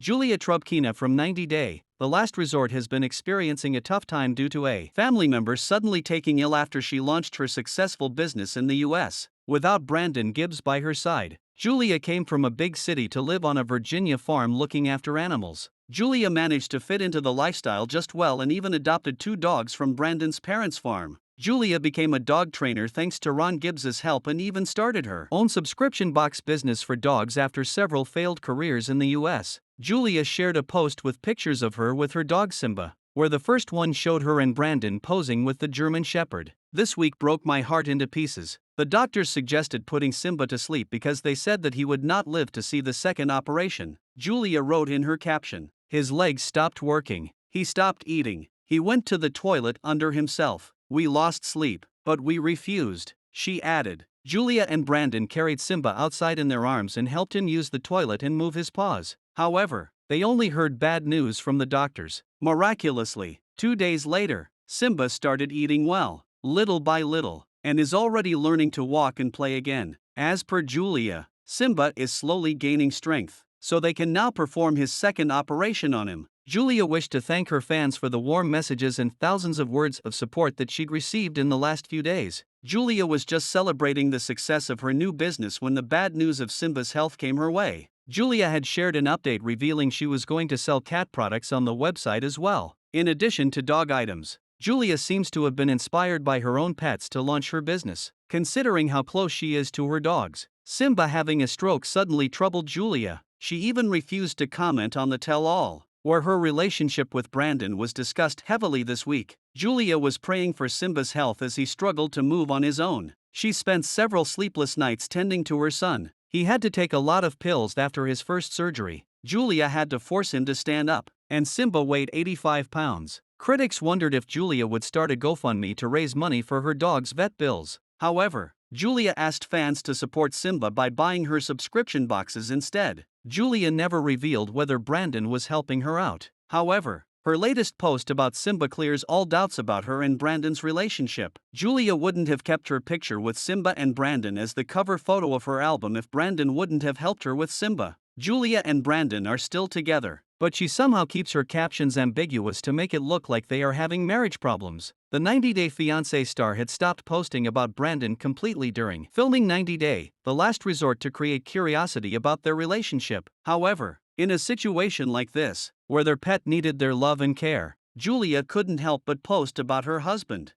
Julia Trubkina from 90 Day, The Last Resort has been experiencing a tough time due to a family member suddenly taking ill after she launched her successful business in the US. Without Brandon Gibbs by her side, Julia came from a big city to live on a Virginia farm looking after animals. Julia managed to fit into the lifestyle just well and even adopted 2 dogs from Brandon's parents' farm. Julia became a dog trainer thanks to Ron Gibbs's help and even started her own subscription box business for dogs after several failed careers in the US. Julia shared a post with pictures of her with her dog Simba, where the first one showed her and Brandon posing with the German Shepherd. This week broke my heart into pieces. The doctors suggested putting Simba to sleep because they said that he would not live to see the second operation. Julia wrote in her caption, "His legs stopped working, he stopped eating, he went to the toilet under himself. We lost sleep, but we refused," she added. Julia and Brandon carried Simba outside in their arms and helped him use the toilet and move his paws. However, they only heard bad news from the doctors. Miraculously, 2 days later, Simba started eating well, little by little, and is already learning to walk and play again. As per Julia, Simba is slowly gaining strength, so they can now perform his second operation on him. Julia wished to thank her fans for the warm messages and thousands of words of support that she'd received in the last few days. Julia was just celebrating the success of her new business when the bad news of Simba's health came her way. Julia had shared an update revealing she was going to sell cat products on the website as well, in addition to dog items. Julia seems to have been inspired by her own pets to launch her business, considering how close she is to her dogs. Simba having a stroke suddenly troubled Julia. She even refused to comment on the tell-all, where her relationship with Brandon was discussed heavily this week. Julia was praying for Simba's health as he struggled to move on his own. She spent several sleepless nights tending to her son. He had to take a lot of pills after his first surgery. Julia had to force him to stand up, and Simba weighed 85 pounds. Critics wondered if Julia would start a GoFundMe to raise money for her dog's vet bills. However, Julia asked fans to support Simba by buying her subscription boxes instead. Julia never revealed whether Brandon was helping her out. However, her latest post about Simba clears all doubts about her and Brandon's relationship. Julia wouldn't have kept her picture with Simba and Brandon as the cover photo of her album if Brandon wouldn't have helped her with Simba. Julia and Brandon are still together, but she somehow keeps her captions ambiguous to make it look like they are having marriage problems. The 90 Day Fiancé star had stopped posting about Brandon completely during filming 90 Day, The Last Resort, to create curiosity about their relationship. However, in a situation like this, where their pet needed their love and care, Julia couldn't help but post about her husband.